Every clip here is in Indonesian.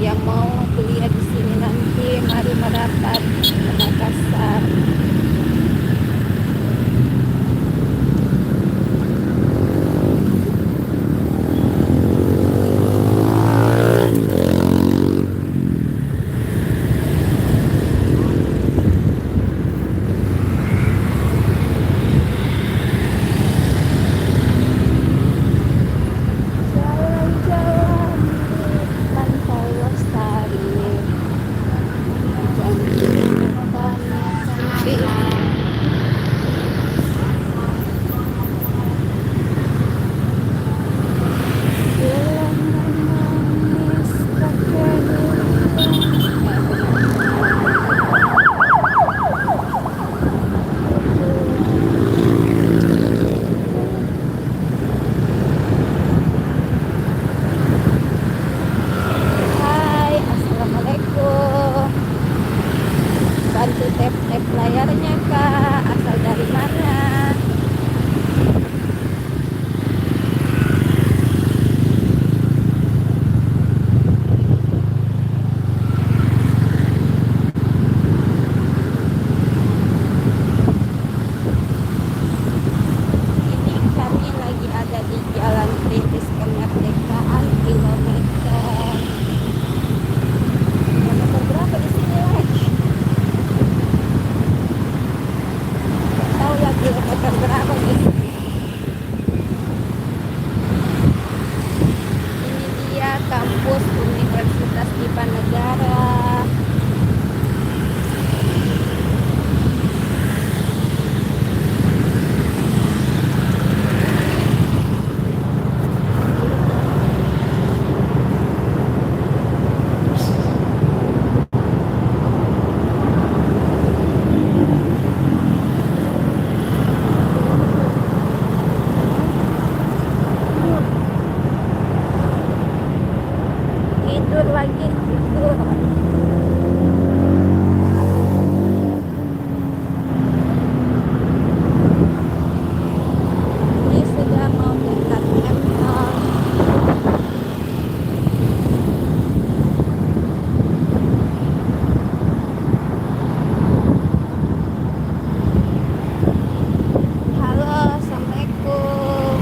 yang mau kuliah di sini nanti mari merapat ke Makassar. Jalan-jalan di Pantai Losari, cantik banget. Bulan manis pakai Hai, assalamualaikum. Bantu tap-tap layarnya kak. Asal dari mana? Ini kami lagi ada di Jalan Perintis Kemerdekaan kilometer berapa di sini lagi? Nggak tahu ya kilometer berapa di sini. Ini dia kampus Universitas Diponegoro. Tidur lagi, tidur. Ini sudah mau dekat kantor. Halo, assalamualaikum.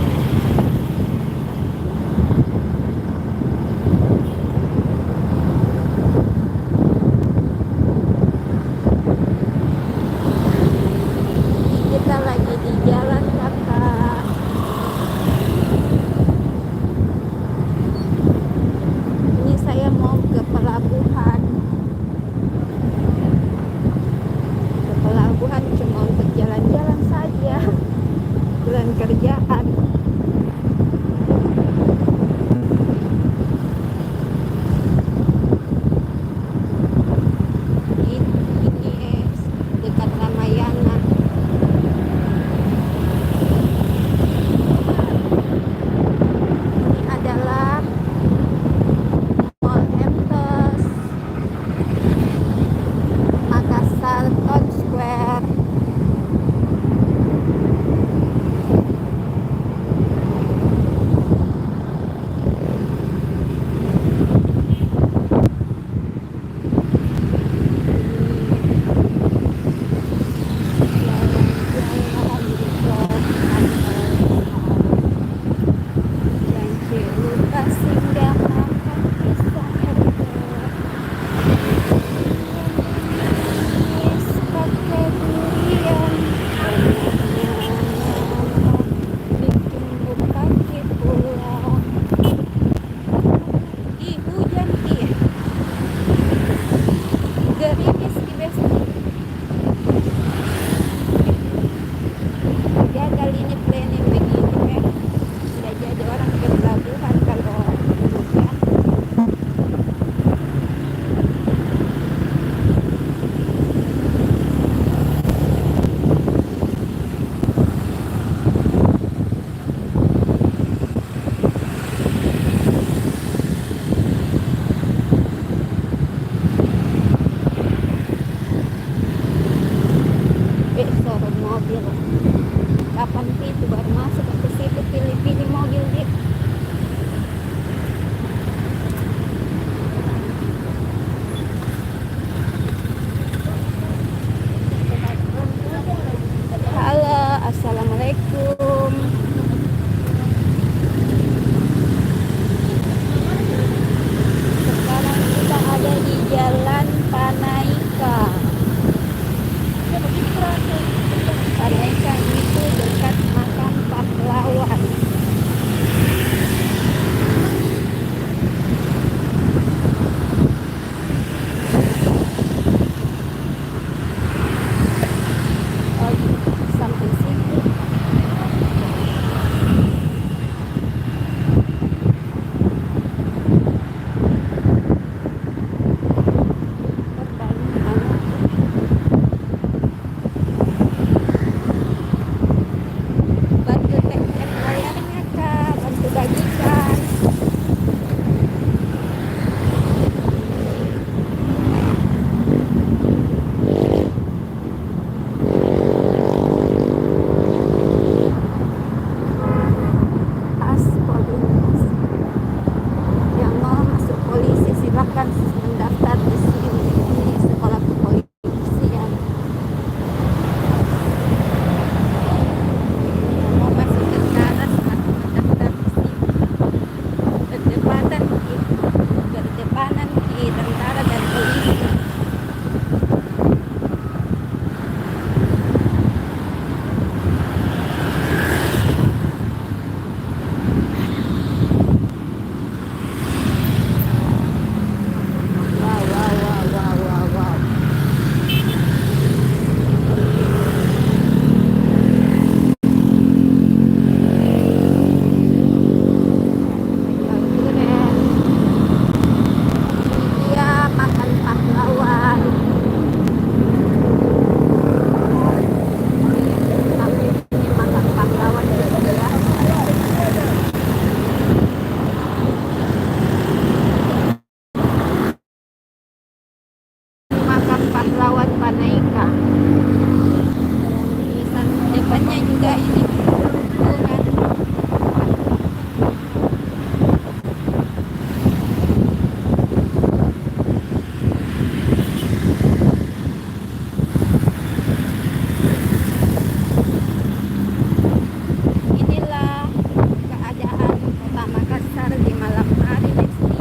akan mendaftar di sini di sekolah kepolisian. Mau masuk tentara aku mendaftar di sini. Berdepanan berdepanan di tentara dan polisi. Wow, wow, wow, wow, wow, wow. Keren. Dia makan pahlawan. Tapi ini makan pahlawan juga ya. Makan pahlawan Panaika. Tulisan depannya juga ini bukan. Inilah keadaan kota Makassar di malam hari, Besti.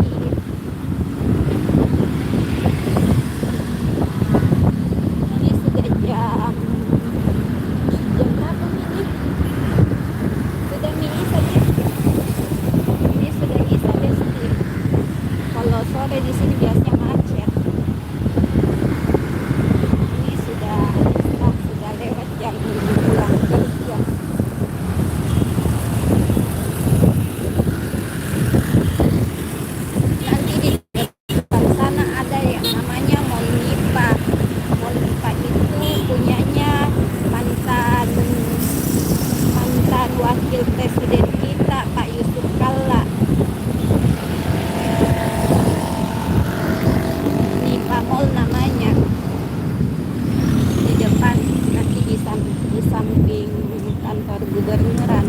Ini sudah jam berapa ini? Sudah Isa, Besti. Ini sudah Isa, Besti. Kalau sore di sini biasanya macet. Ini sudah Isa, sudah lewat jam pulang kerja. Nanti di depan sana ada yang namanya Mall Nipa. Mall Nipa itu punyanya mantan mantan wakil presiden kita Pak Yusuf Kalla. Nipa Mall namanya. Di depan nanti di samping kantor gubernuran.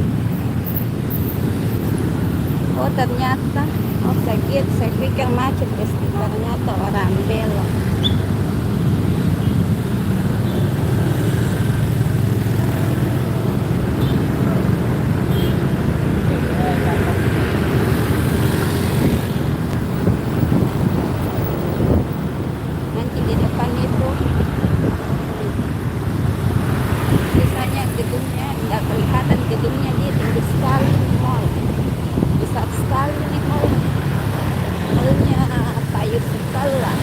Oh ternyata, oh saya pikir macet, Besti. Ternyata orang belok. Nanti di depan itu misalnya gedungnya nggak kelihatan, gedungnya dia tinggi sekali nih mall, besar sekali nih mall, mallnya Pak Yusuf Kalla.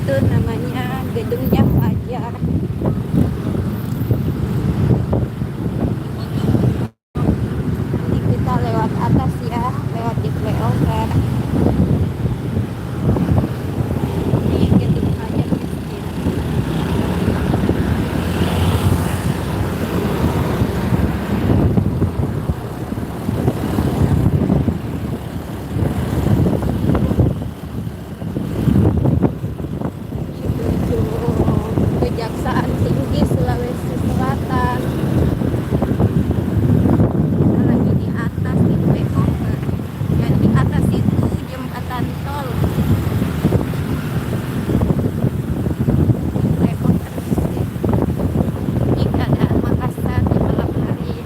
itu namanya gedungnya Fajar. Nanti kita lewat atas ya, lewat di flyover. Ini gedung Fajar Miskin. Gedung Kejaksaan Tinggi Sulawesi Selatan. Kita lagi di atas di flyover. Dan di atas itu jembatan tol. Flyover Miskin. Ini keadaan Makassar di malam hari.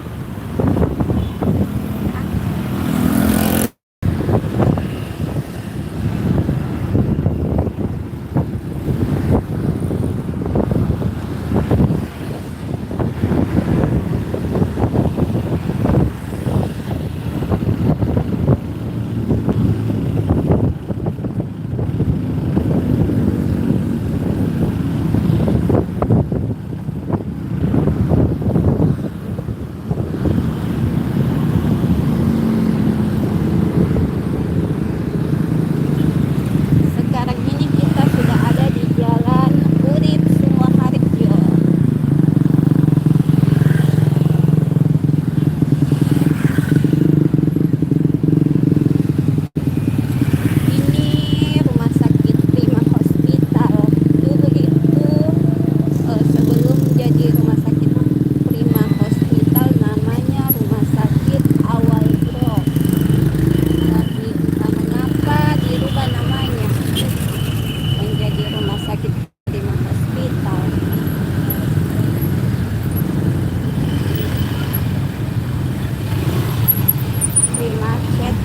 Sekarang ini kita sudah ada di Jalan Urip Sumoharjo. Ini rumah sakit Prima Hospital. Dulu itu sebelum jadi rumah sakit Prima Hospital namanya Rumah Sakit Awal Bro. Tapi entah mengapa dirubah namanya menjadi Rumah Sakit Prima Hospital. Prima Chat.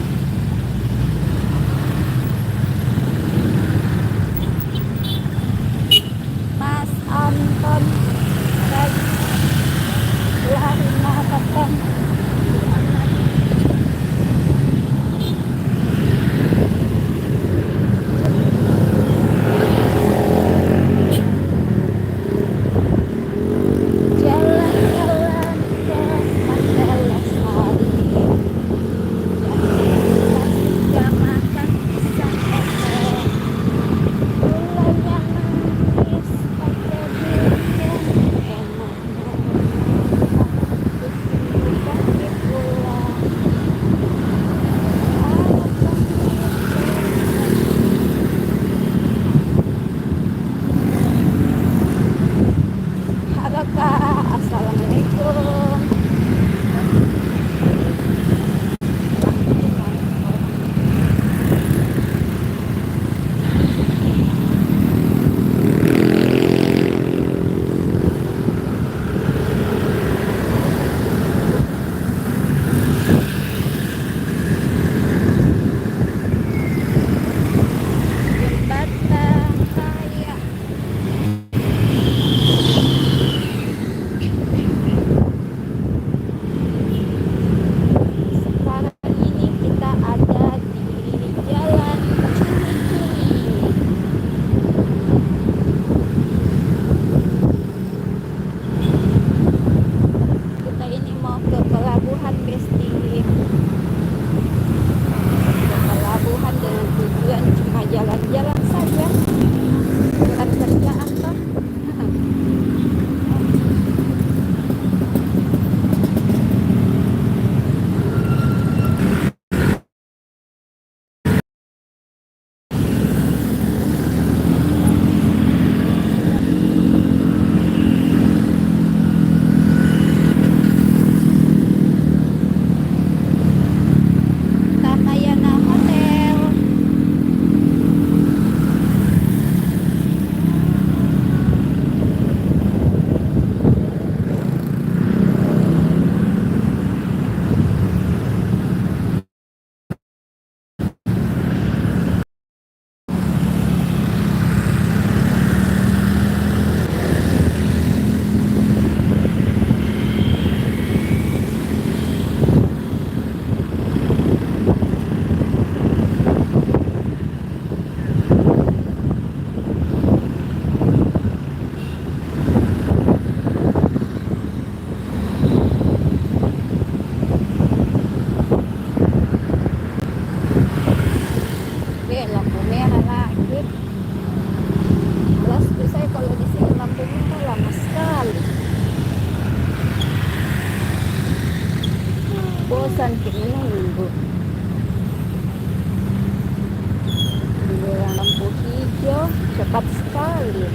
Mas Anton lari maraton. gelap sekali.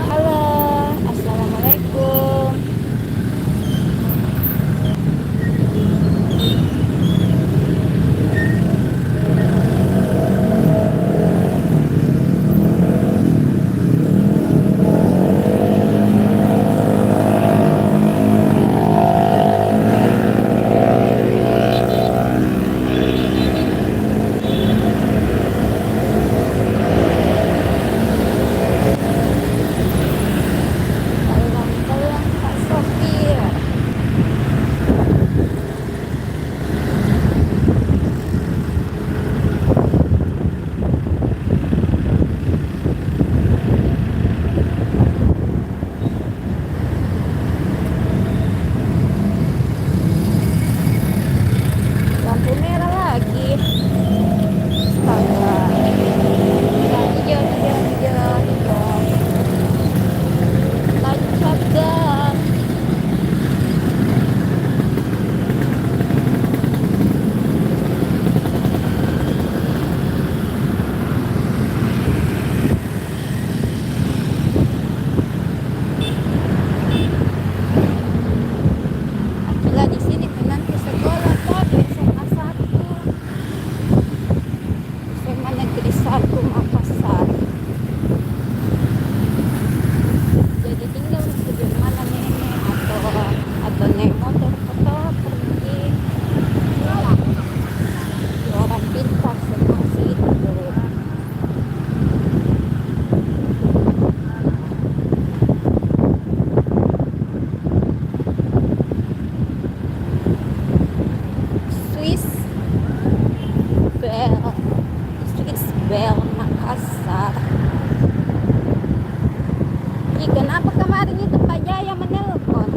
Halo, assalamualaikum. Tolong Pak Sopir. Lampu merah lagi. Astaga. Hijau, hijau, hijau, hijau. Tancap gas. Akila di sini nanti sekolah kok SMA 1. SMA Negeri 1 Makassar. Jadi tinggal di mana nenek atau naik motor pergi di orang pintar semua situ. Swiss Bell, Swiss Bell Makassar. Ih, kenapa kemarin itu Pak Jaya menelpon?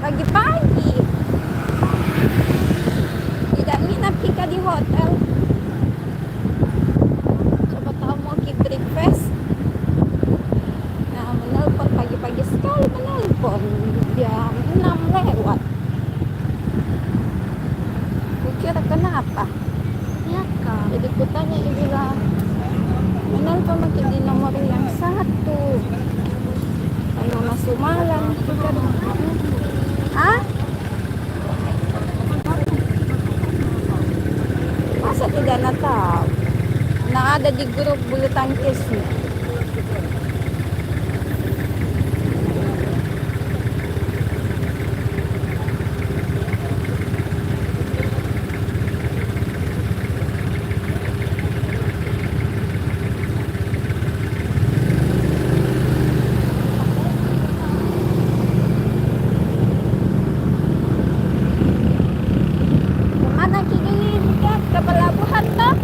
Pagi-pagi tidak nginap kita di hotel. Coba tahu mau ke breakfast. Nah, menelpon pagi-pagi sekali, menelpon jam 6 lewat. Kukira kenapa? Ya kak. Jadi kutanya, dia bilang menelpon makin di nomor yang 1. Karena masuk malam. Ah? Masa tidak nak tahu? Nah, ada di grup bulu tangkis nih. Kemana kirim ke pelabuhan toh?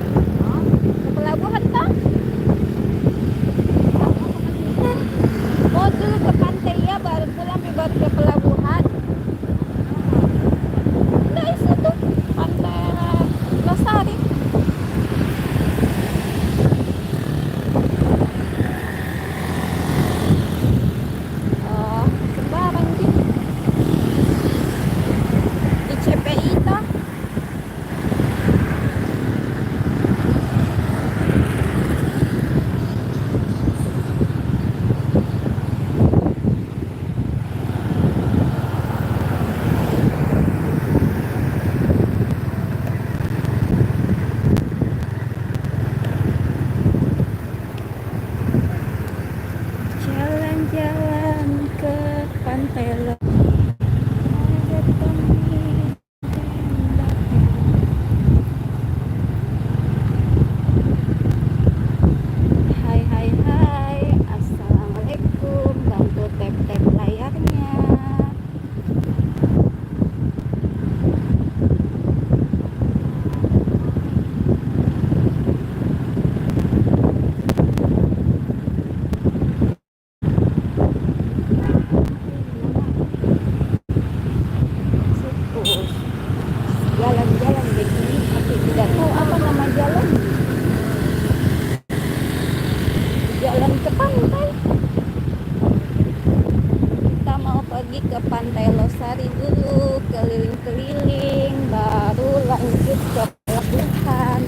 Ke pelabuhan toh? Mau dulu ke pantai ya, baru pulang baru ke pelabuhan. Dari situ pantai Losari. Sembarang gitu. Di CPI toh. Jalan-jalan ke pantai Hai hai hai, assalamualaikum. Bantu tap-tap layarnya. pergi ke Pantai Losari dulu, keliling-keliling, baru lanjut ke pelabuhan.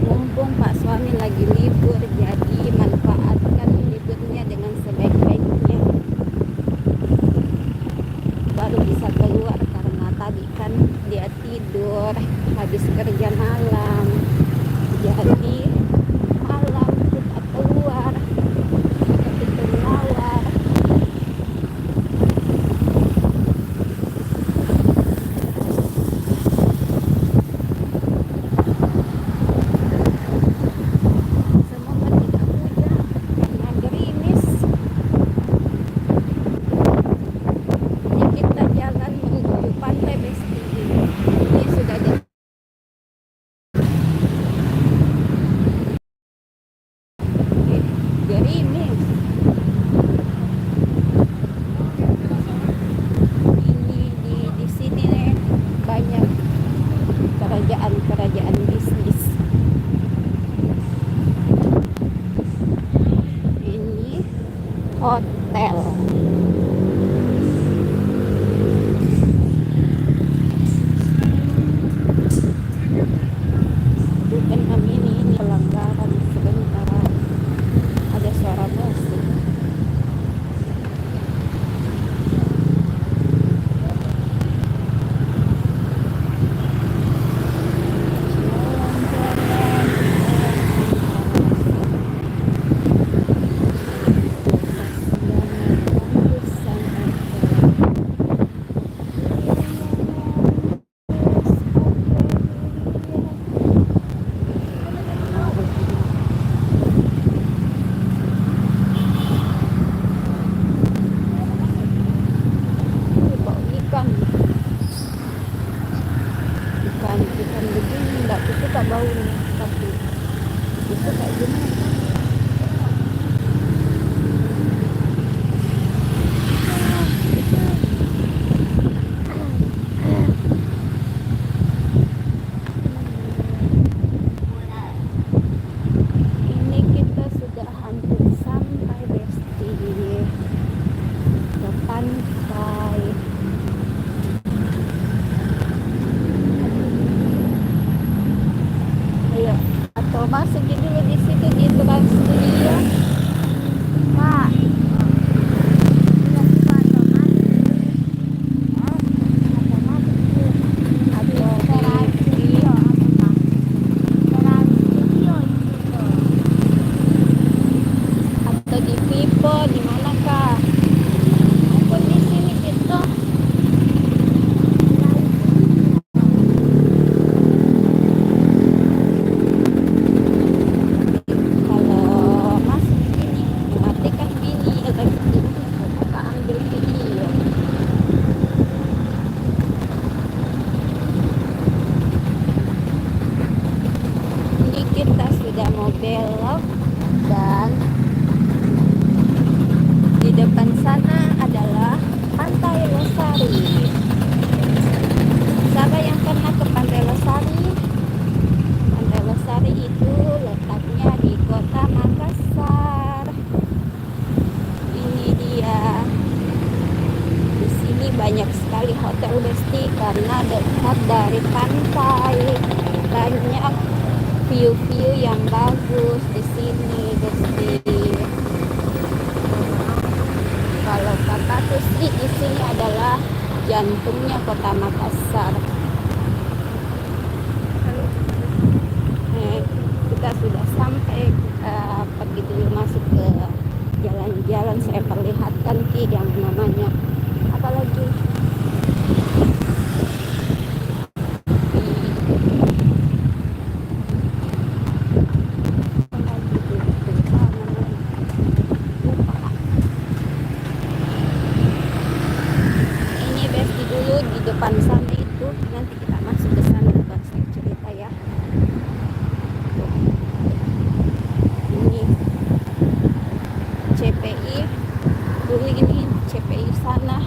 Mumpung Pak suami lagi libur, jadi manfaatkan liburnya dengan sebaik-baiknya. Baru bisa keluar karena tadi kan dia tidur habis kerja malam, jadi malam kita keluar ke pintu Mawar. Semoga tidak hujan karena gerimis. Ini kita jalan menuju Pantai Besti. Ini sudah gerimis. Ini di sini banyak kerajaan bisnis. Ini hotel. Bukan kami ini pelanggaran sebentar. Ada suara musik. Ikan begini enggak suka baunya, tapi itu kayak gimana. Ini kita sudah hampir sampai Besti, ke pantai. Ayo, atau masuk dulu di situ di Trans Studio. Pak, atau di Vivo, di mana kak? Maupun di sini gitu. Kalau masuk sini, matikan gini, kakak ambil video. Ini kita sudah mau belok dan di depan sana adalah Pantai Losari. Siapa yang pernah ke Pantai Losari? Pantai Losari itu letaknya di Kota Makassar. Ini dia. Di sini banyak sekali hotel Besti karena dekat dari pantai. Banyak view-view yang bagus di sini Besti. Kalau kata Susi, di sini adalah jantungnya Kota Makassar. Kita sudah sampai, pergi dulu masuk ke jalan-jalan. Saya perlihatkan yang namanya apalagi ini Besti dulu di depan sana itu, nanti kita masuk ke sana baru saya cerita ya. Ini CPI dulu, ini CPI sana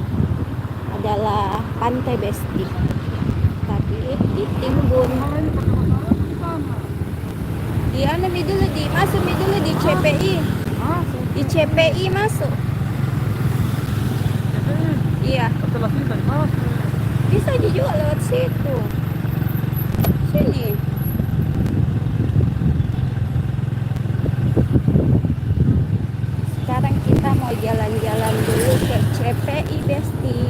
adalah Pantai Besti, tapi ditimbun. anu mi dulu di masuk mi dulu di CPI. Di CPI masuk. Iya. Setelah sini tadi masuk. Bisa dijual lewat situ. Sini. Sekarang kita mau jalan-jalan dulu ke CPI Besti.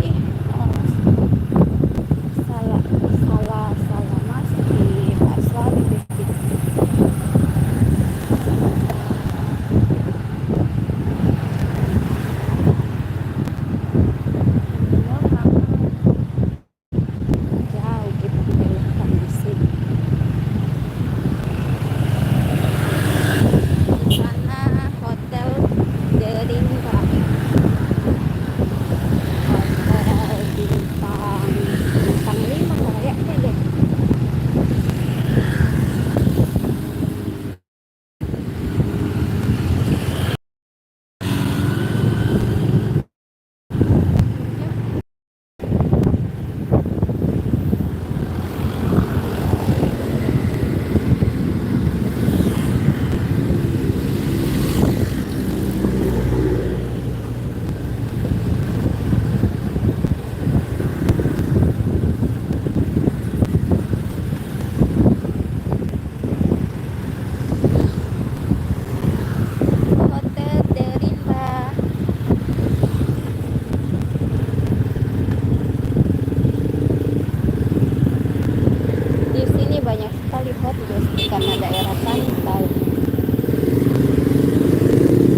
Ih, oh, salah masuk di pasar Besti. Jauh kita belokkan di sini. Di sana hotel Derinka. Hotel bintang 5 kayaknya deh. Hotel Derinka. Di sini banyak sekali hotel karena daerah pantai.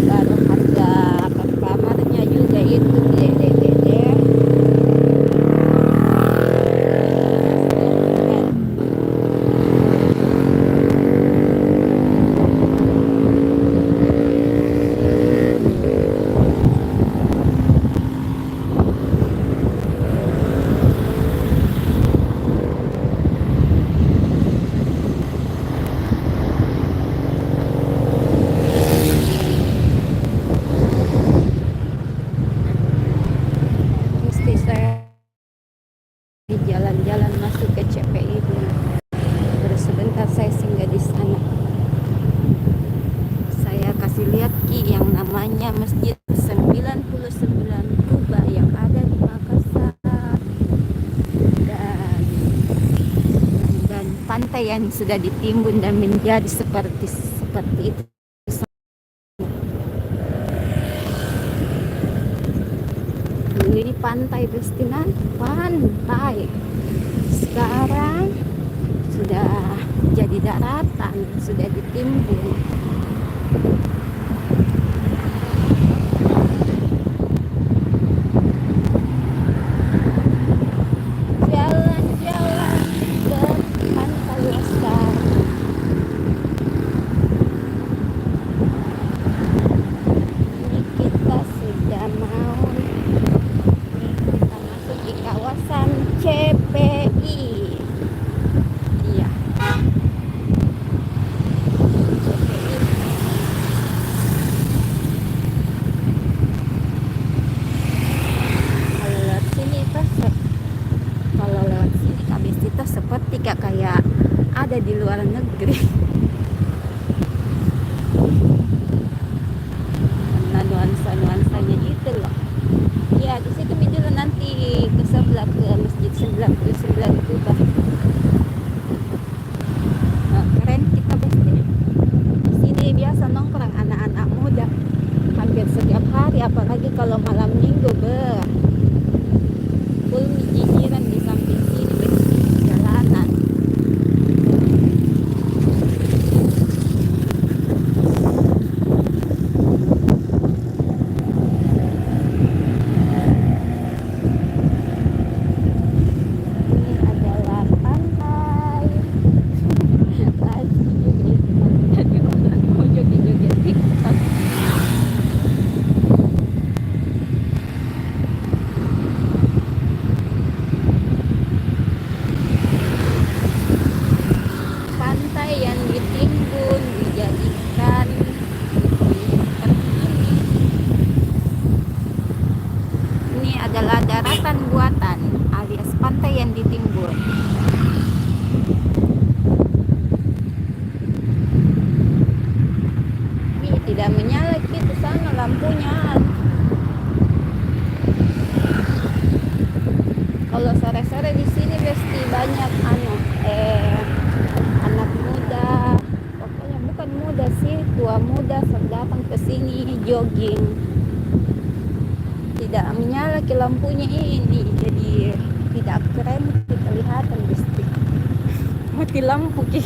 Baru harga per kamarnya juga itu gede-gede. Mesti saya jalan-jalan masuk ke CPI dulu. Terus sebentar saya singgah di sana. Saya kasih lihat Ki yang namanya Masjid 99 Kuba yang ada di Makassar. Dan pantai yang sudah ditimbun dan menjadi seperti itu. Dulu ini pantai Bestinan, pantai. Sekarang sudah jadi daratan, sudah ditimbun. Jalan-jalan ke pantai Oscar. Ini kita sudah mau kita masuk di kawasan CPI. Iya. CPI. Kalau lewat sini kami itu seperti kayak ada di luar negeri. Karena nuansanya itu loh. Ya di situ dulu nanti ke sebelah ke Masjid 99 Kuba. Nah, keren kita Besti. Di sini biasa nongkrong anak-anak muda hampir setiap hari, apalagi kalau malam minggu full jijiran di samping sini Besti, jalanan. Ini adalah pantai. Lagi joget, mau joget-joget TikTok. tidak menyala gitu sana lampunya. Kalau sore-sore di sini pasti banyak anak muda, pokoknya bukan muda sih, tua muda datang ke sini jogging. Tidak menyala ke lampunya ini, jadi tidak keren, tidak kelihatan pasti. Mati lampu ki,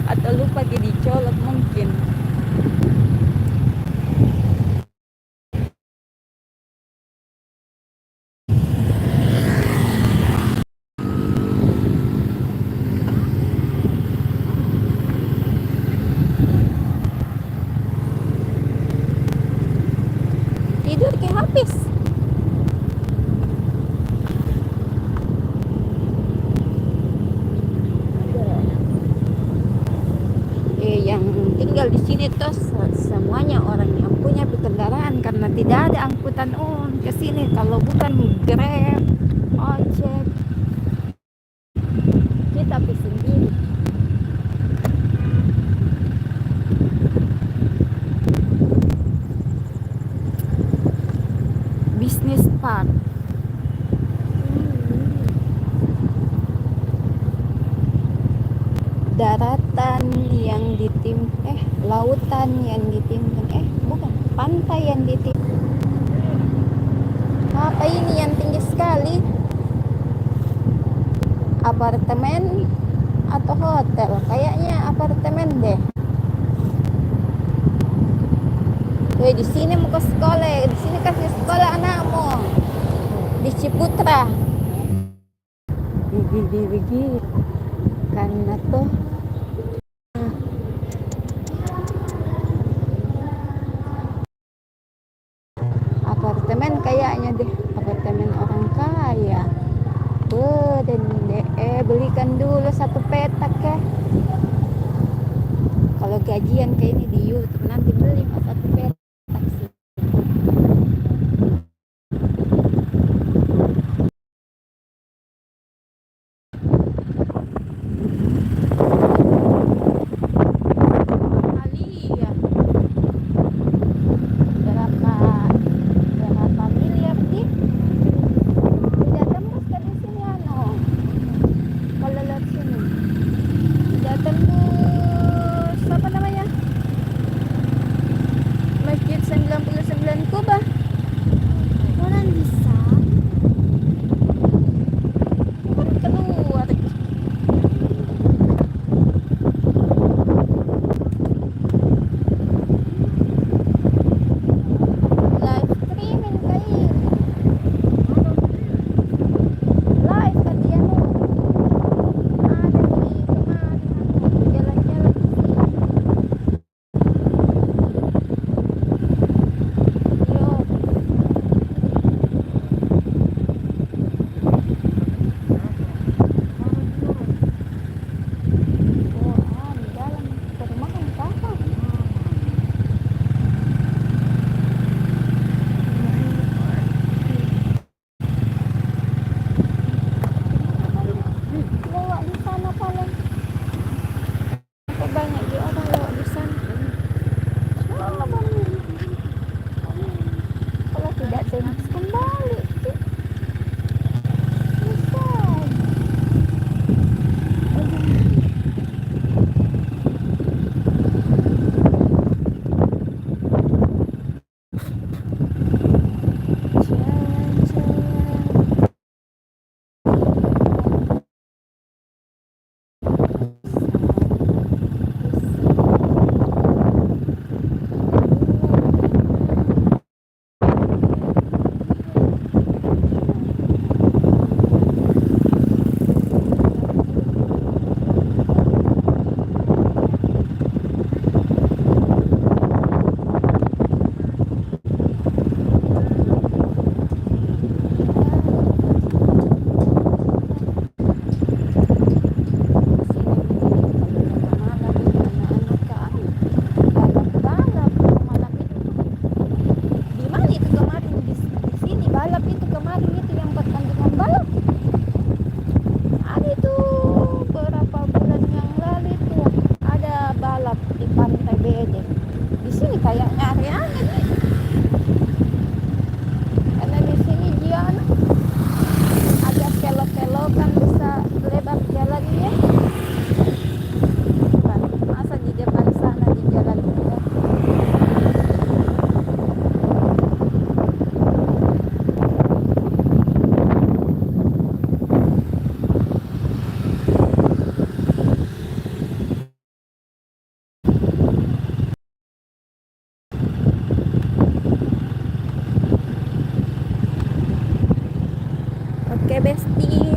atau lupa ki dicolok mungkin. Tidur ke habis. Yang tinggal di sini tuh semuanya orang yang punya kendaraan karena tidak ada angkutan ke sini kalau bukan Grab, ojek, kita pergi sendiri. Business park. Daratan yang lautan yang ditimbun, bukan, pantai yang ditimbun. Apa ini yang tinggi sekali? Apartemen atau hotel? Kayaknya apartemen deh. Weh, di sini mau ke sekolah, di sini kasih sekolah anakmu di Ciputra. Gigi karena tuh apartemen kayaknya deh, apartemen orang kaya. Dan belikan dulu satu petak ya. Kalau gajian kayak ini di YouTube nanti beli satu petak sih. Berapa miliar sih? Tidak tembus kan di sini kalau lihat sini. Tidak tembus apa namanya? Oke, Besti.